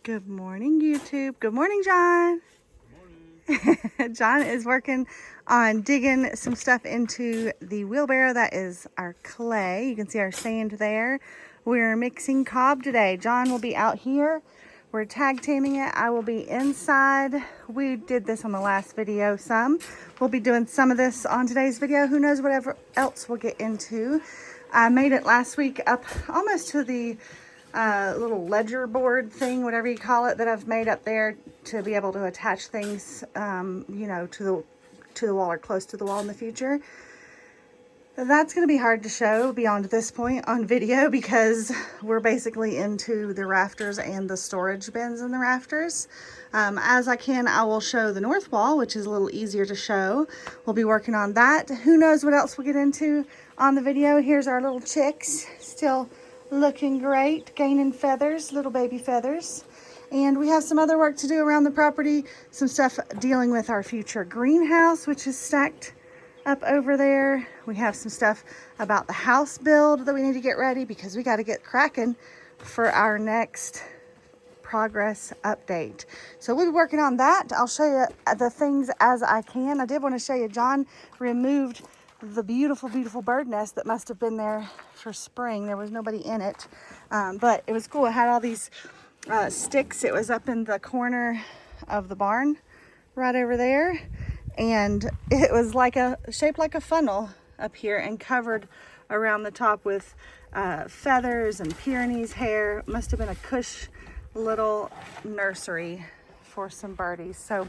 Good morning, YouTube. Good morning, John. Good morning. John is working on digging some stuff into the wheelbarrow. That is our clay. You can see our sand there. We're mixing cob today. John will be out here. We're tag teaming it. I will be inside. We did this on the last video some. We'll be doing some of this on today's video. Who knows whatever else we'll get into. I made it last week up almost to the little ledger board thing, whatever you call it, that I've made up there to be able to attach things, you know, to the wall or close to the wall in the future. That's going to be hard to show beyond this point on video because we're basically into the rafters and the storage bins in the rafters. As I can, I will show the north wall, which is a little easier to show. We'll be working on that. Who knows what else we'll get into on the video. Here's our little chicks, still looking great, gaining feathers, little baby feathers. And we have some other work to do around the property, some stuff dealing with our future greenhouse, which is stacked up over there. We have some stuff about the house build that we need to get ready because we got to get cracking for our next progress update. So we'll be working on that. I'll show you the things as I can. I did want to show you John removed the beautiful, beautiful bird nest that must have been there for spring. There was nobody in it, but it was cool. It had all these sticks. It was up in the corner of the barn right over there, and it was like shaped like a funnel up here and covered around the top with feathers and Pyrenees hair. Must have been a cush little nursery for some birdies. So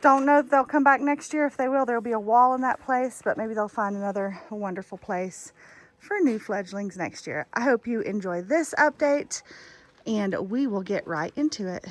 don't know if they'll come back next year. If they will, there'll be a wall in that place, but maybe they'll find another wonderful place for new fledglings next year. I hope you enjoy this update, and we will get right into it.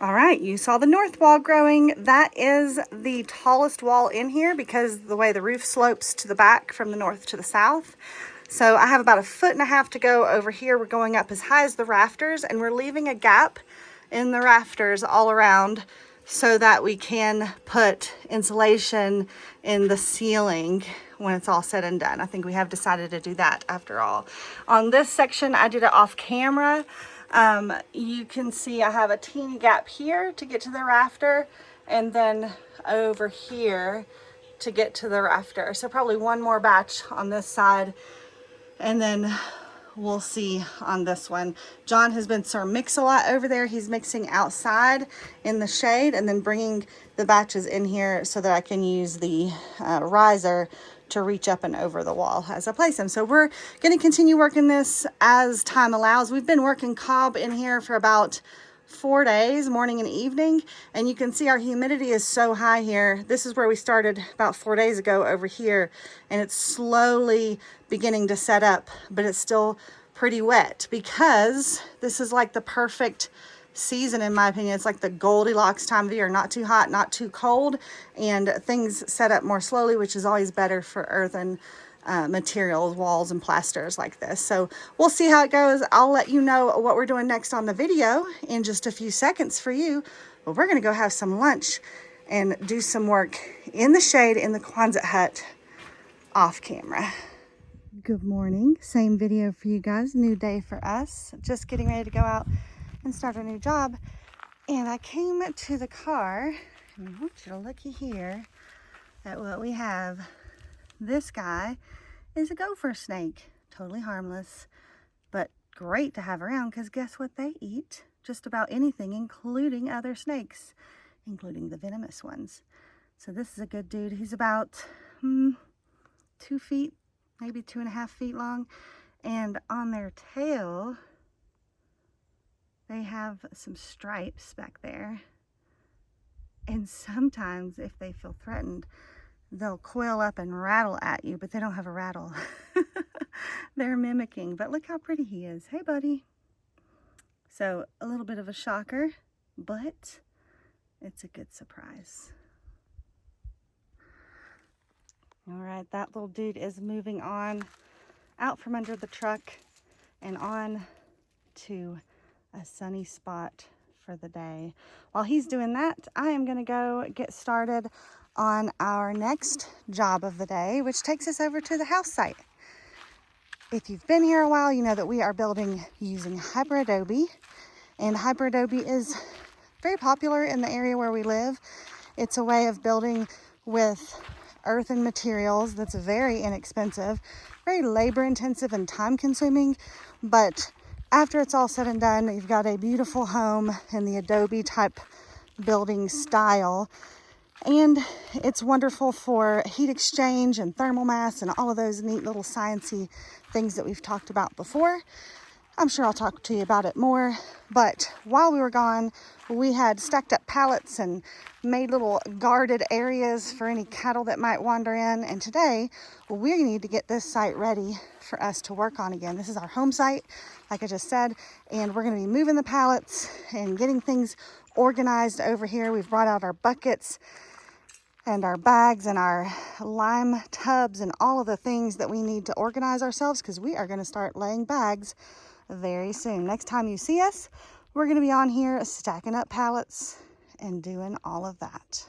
All right, you saw the north wall growing. That is the tallest wall in here because the way the roof slopes to the back from the north to the south. So I have about 1.5 feet to go over here. We're going up as high as the rafters, and we're leaving a gap in the rafters all around so that we can put insulation in the ceiling when it's all said and done. I think we have decided to do that after all. On this section, I did it off camera. You can see I have a teeny gap here to get to the rafter, and then over here to get to the rafter. So probably one more batch on this side, and then we'll see on this one. John has been Sir Mix-a-Lot over there. He's mixing outside in the shade and then bringing the batches in here so that I can use the riser to reach up and over the wall as I place them. So we're going to continue working this as time allows. We've been working cob in here for about 4 days, morning and evening, and you can see our humidity is so high here. This is where we started about 4 days ago over here, and it's slowly beginning to set up, but it's still pretty wet because this is like the perfect season, in my opinion. It's like the Goldilocks time of year, not too hot, not too cold, and things set up more slowly, which is always better for earthen materials, walls and plasters like this. So we'll see how it goes. I'll let you know what we're doing next on the video in just a few seconds for you, but we're going to go have some lunch and do some work in the shade in the Quonset hut off camera. Good morning. Same video for you guys. New day for us. Just getting ready to go out and start a new job. And I came to the car, and I want you to looky here at what we have. This guy is a gopher snake. Totally harmless, but great to have around because guess what they eat? Just about anything, including other snakes, including the venomous ones. So this is a good dude. He's about 2 feet, maybe 2.5 feet long. And on their tail, they have some stripes back there. And sometimes if they feel threatened, they'll coil up and rattle at you, but they don't have a rattle. They're mimicking, but look how pretty he is. Hey, buddy. So a little bit of a shocker, but it's a good surprise. All right, that little dude is moving on out from under the truck and on to a sunny spot for the day. While he's doing that, I am going to go get started on our next job of the day, which takes us over to the house site. If you've been here a while, you know that we are building using Hyper Adobe, and Hyper Adobe is very popular in the area where we live. It's a way of building with earthen materials that's very inexpensive, very labor intensive and time consuming, but after it's all said and done, you've got a beautiful home in the Adobe type building style, and it's wonderful for heat exchange and thermal mass and all of those neat little sciencey things that we've talked about before. I'm sure I'll talk to you about it more, but while we were gone, we had stacked up pallets and made little guarded areas for any cattle that might wander in, and today we need to get this site ready for us to work on again. This is our home site, like I just said, and we're going to be moving the pallets and getting things organized over here. We've brought out our buckets and our bags and our lime tubs and all of the things that we need to organize ourselves, because we are going to start laying bags very soon. Next time you see us, we're going to be on here stacking up pallets and doing all of that.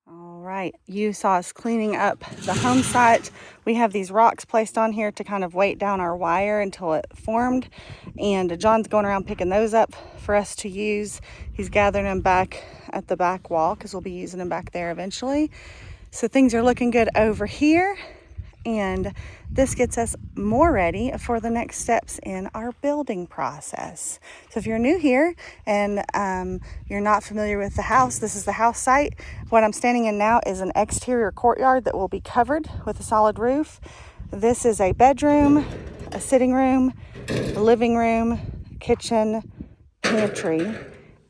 All right, you saw us cleaning up the home site. We have these rocks placed on here to kind of weight down our wire until it formed. And John's going around picking those up for us to use. He's gathering them back at the back wall because we'll be using them back there eventually. So things are looking good over here. And this gets us more ready for the next steps in our building process. So if you're new here and you're not familiar with the house, this is the house site. What I'm standing in now is an exterior courtyard that will be covered with a solid roof. This is a bedroom, a sitting room, a living room, kitchen, pantry,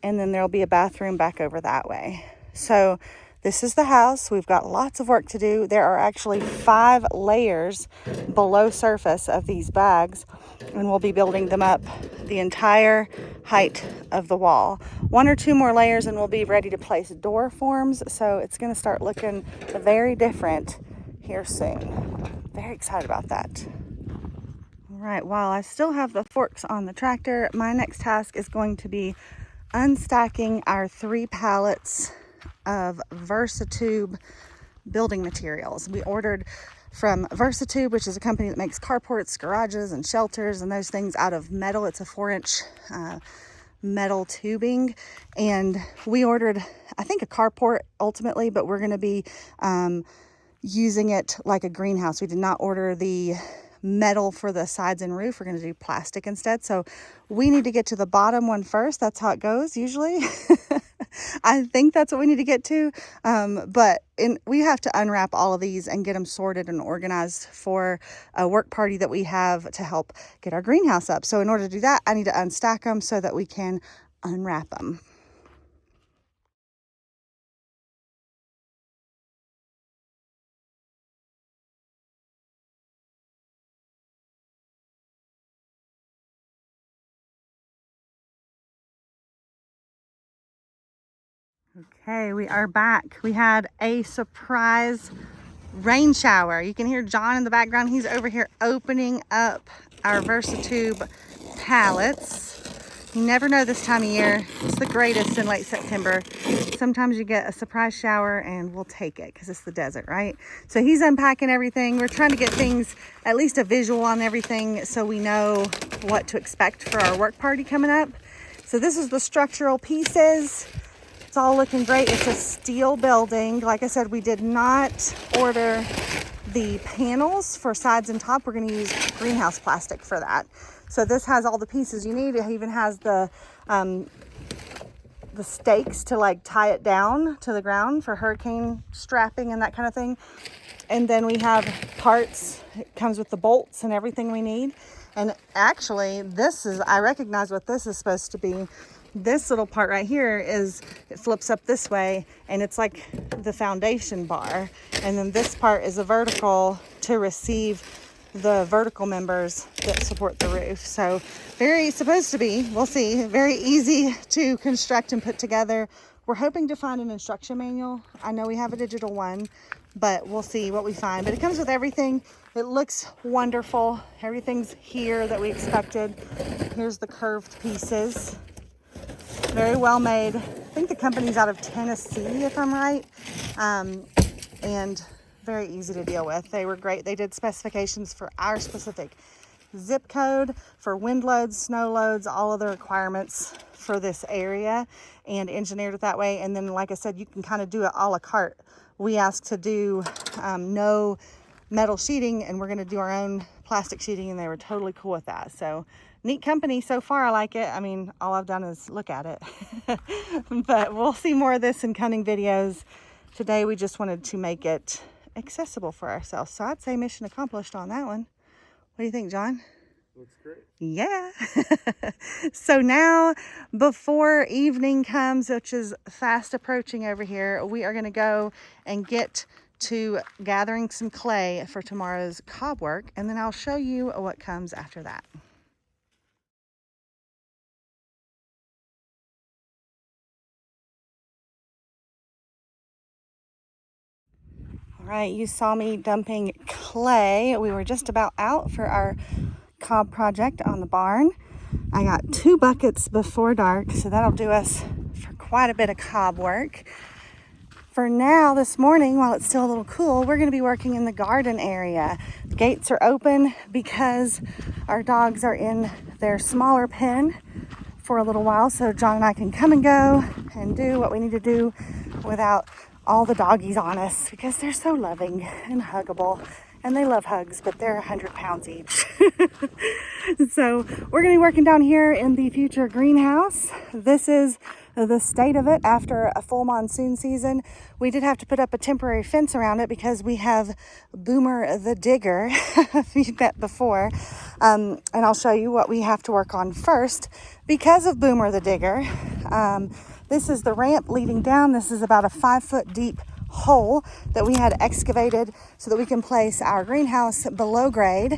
and then there'll be a bathroom back over that way. So this is the house. We've got lots of work to do. There are actually 5 layers below surface of these bags, and we'll be building them up the entire height of the wall. 1 or 2 more layers and we'll be ready to place door forms. So it's going to start looking very different here soon. Very excited about that. All right, while I still have the forks on the tractor, my next task is going to be unstacking our 3 pallets of Versatube building materials. We ordered from Versatube, which is a company that makes carports, garages, and shelters and those things out of metal. It's a 4-inch metal tubing, and we ordered, I think, a carport ultimately, but we're going to be using it like a greenhouse. We did not order the metal for the sides and roof. We're going to do plastic instead. So we need to get to the bottom one first. That's how it goes usually. I think that's what we need to get to. But we have to unwrap all of these and get them sorted and organized for a work party that we have to help get our greenhouse up. So in order to do that, I need to unstack them so that we can unwrap them. Okay, we are back. We had a surprise rain shower. You can hear John in the background. He's over here opening up our Versatube pallets. You never know this time of year. It's the greatest in late September. Sometimes you get a surprise shower and we'll take it because it's the desert, right? So he's unpacking everything. We're trying to get things, at least a visual on everything, so we know what to expect for our work party coming up. So this is the structural pieces. It's all looking great. It's a steel building. Like I said, we did not order the panels for sides and top. We're going to use greenhouse plastic for that. So this has all the pieces you need. It even has the the stakes to like tie it down to the ground for hurricane strapping and that kind of thing. And then we have parts. It comes with the bolts and everything we need. And actually, I recognize what this is supposed to be. This little part right here it flips up this way, and it's like the foundation bar. And then this part is a vertical to receive the vertical members that support the roof. So supposed to be, we'll see, very easy to construct and put together. We're hoping to find an instruction manual. I know we have a digital one, but we'll see what we find. But it comes with everything. It looks wonderful. Everything's here that we expected. Here's the curved pieces. Very well made. I think the company's out of Tennessee, if I'm right. And very easy to deal with. They were great. They did specifications for our specific zip code, for wind loads, snow loads, all of the requirements for this area, and engineered it that way. And then, like I said, you can kind of do it a la carte. We asked to do no metal sheeting, and we're going to do our own plastic sheeting, and they were totally cool with that. So neat company so far. I like it. I mean, all I've done is look at it. But we'll see more of this in coming videos. Today we just wanted to make it accessible for ourselves. So I'd say mission accomplished on that one. What do you think, John? Looks great. Yeah. So now, before evening comes, which is fast approaching over here, we are going to go and get to gathering some clay for tomorrow's cob work, and then I'll show you what comes after that. All right, you saw me dumping clay. We were just about out for our cob project on the barn. I got 2 buckets before dark, so that'll do us for quite a bit of cob work. For now, this morning, while it's still a little cool, we're going to be working in the garden area. The gates are open because our dogs are in their smaller pen for a little while, so John and I can come and go and do what we need to do without all the doggies on us, because they're so loving and huggable. And they love hugs, but they're 100 pounds each. So we're going to be working down here in the future greenhouse. This is the state of it after a full monsoon season. We did have to put up a temporary fence around it because we have Boomer the Digger, if you've met before. And I'll show you what we have to work on first. Because of Boomer the Digger, this is the ramp leading down. This is about a 5-foot deep hole that we had excavated so that we can place our greenhouse below grade.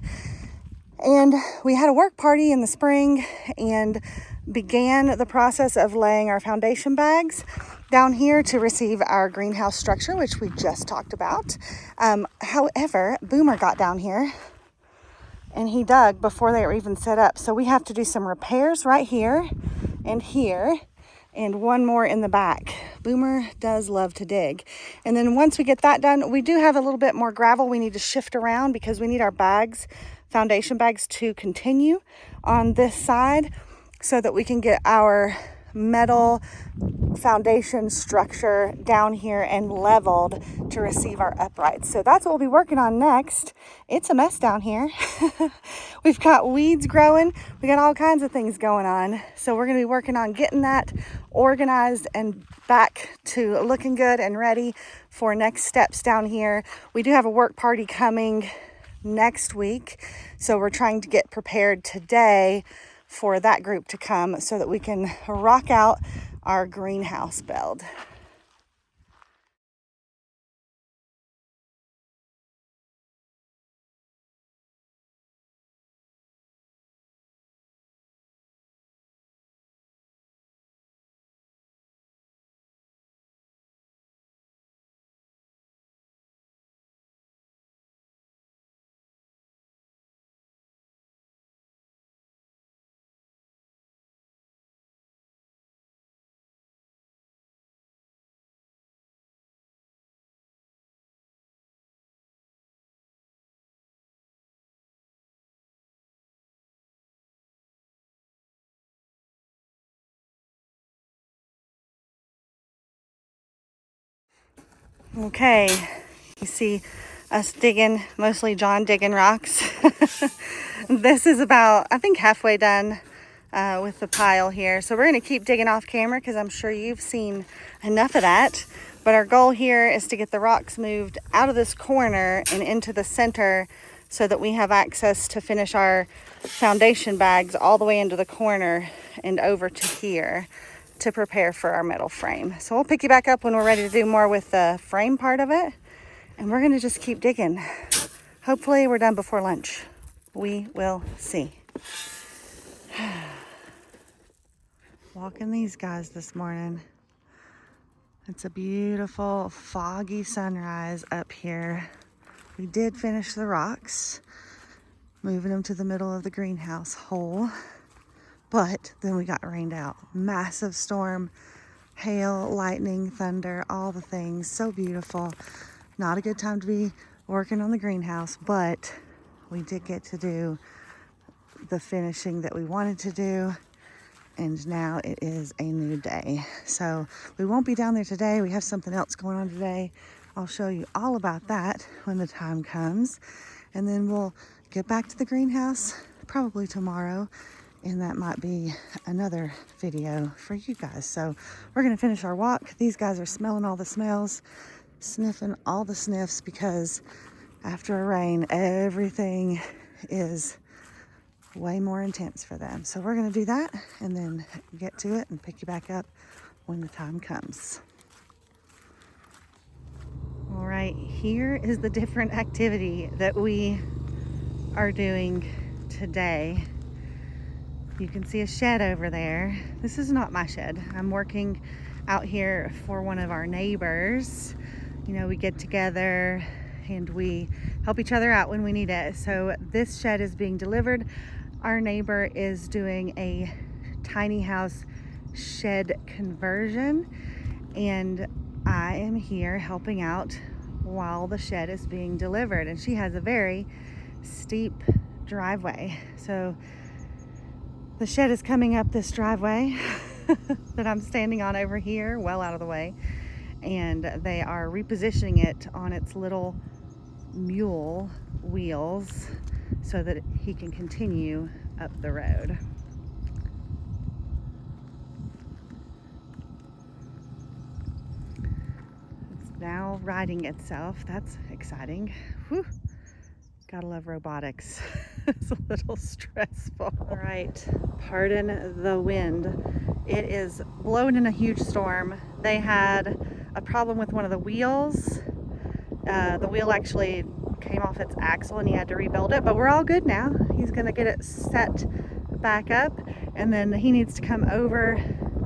And we had a work party in the spring and began the process of laying our foundation bags down here to receive our greenhouse structure, which we just talked about. However, Boomer got down here and he dug before they were even set up. So we have to do some repairs right here and here, and one more in the back. Boomer does love to dig. And then once we get that done, we do have a little bit more gravel we need to shift around because we need our bags, foundation bags, to continue on this side so that we can get our metal foundation structure down here and leveled to receive our uprights. So that's what we'll be working on next. It's a mess down here. We've got weeds growing. We got all kinds of things going on. So we're going to be working on getting that organized and back to looking good and ready for next steps down here. We do have a work party coming next week, so we're trying to get prepared today for that group to come so that we can rock out our greenhouse build. Okay, you see us digging, mostly John digging rocks. This is about, I think, halfway done. with the pile here. So we're going to keep digging off camera because I'm sure you've seen enough of that. But our goal here is to get the rocks moved out of this corner and into the center so that we have access to finish our foundation bags all the way into the corner and over to here to prepare for our metal frame. So we'll pick you back up when we're ready to do more with the frame part of it. And we're going to just keep digging. Hopefully we're done before lunch. We will see. Walking these guys this morning. It's a beautiful foggy sunrise up here. We did finish the rocks, moving them to the middle of the greenhouse hole, but then we got rained out. Massive storm, hail, lightning, thunder, all the things. So beautiful. Not a good time to be working on the greenhouse, but we did get to do the finishing that we wanted to do. And now it is a new day. So we won't be down there today. We have something else going on today. I'll show you all about that when the time comes. And then we'll get back to the greenhouse probably tomorrow. And that might be another video for you guys. So we're going to finish our walk. These guys are smelling all the smells, sniffing all the sniffs, because after a rain, everything is way more intense for them. So we're going to do that and then get to it and pick you back up when the time comes. All right, here is the different activity that we are doing today. You can see a shed over there. This is not my shed. I'm working out here for one of our neighbors. You know, we get together and we help each other out when we need it. So this shed is being delivered. Our neighbor is doing a tiny house shed conversion, and I am here helping out while the shed is being delivered. And she has a very steep driveway. So the shed is coming up this driveway that I'm standing on over here, well out of the way. And they are repositioning it on its little mule wheels so that he can continue up the road. It's now riding itself. That's exciting. Whew. Gotta love robotics. It's a little stressful. All right, pardon the wind. It is blowing in a huge storm. They had a problem with one of the wheels. The wheel actually came off its axle and he had to rebuild it, but we're all good now. He's gonna get it set back up, and then he needs to come over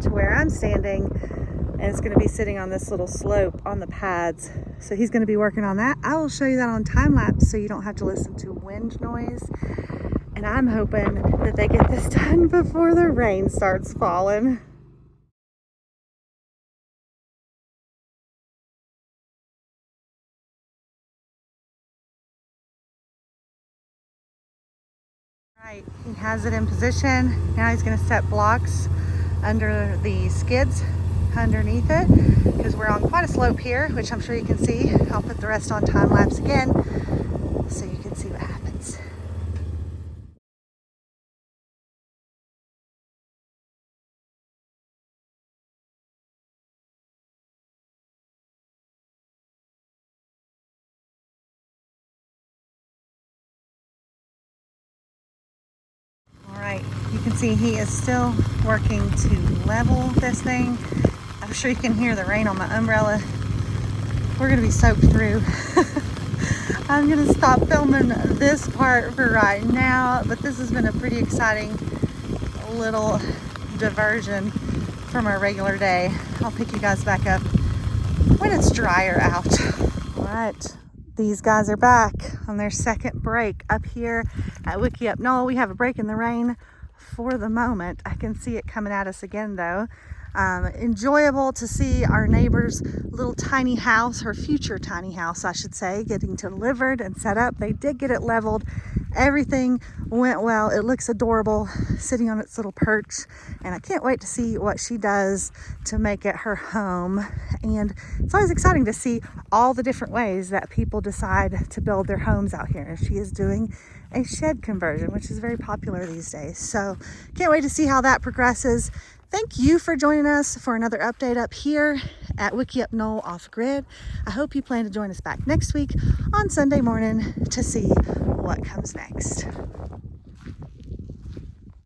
to where I'm standing, and it's gonna be sitting on this little slope on the pads. So he's gonna be working on that. I will show you that on time lapse so you don't have to listen to wind noise. And I'm hoping that they get this done before the rain starts falling. Right, he has it in position. Now he's going to set blocks under the skids underneath it, because we're on quite a slope here, which I'm sure you can see. I'll put the rest on time lapse again so you can see what happens. All right, you can see he is still working to level this thing. I'm sure you can hear the rain on my umbrella. We're gonna be soaked through. I'm gonna stop filming this part for right now, but this has been a pretty exciting little diversion from our regular day. I'll pick you guys back up when it's drier out. All right, these guys are back on their second break up here at Wiki Up Knoll. We have a break in the rain for the moment. I can see it coming at us again though. Enjoyable to see our neighbor's little tiny house, her future tiny house, I should say, getting delivered and set up. They did get it leveled. Everything went well. It looks adorable sitting on its little perch, and I can't wait to see what she does to make it her home. And it's always exciting to see all the different ways that people decide to build their homes out here. She is doing a shed conversion, which is very popular these days. So can't wait to see how that progresses. Thank you for joining us for another update up here at Wiki Up Knoll Off Grid. I hope you plan to join us back next week on Sunday morning to see what comes next.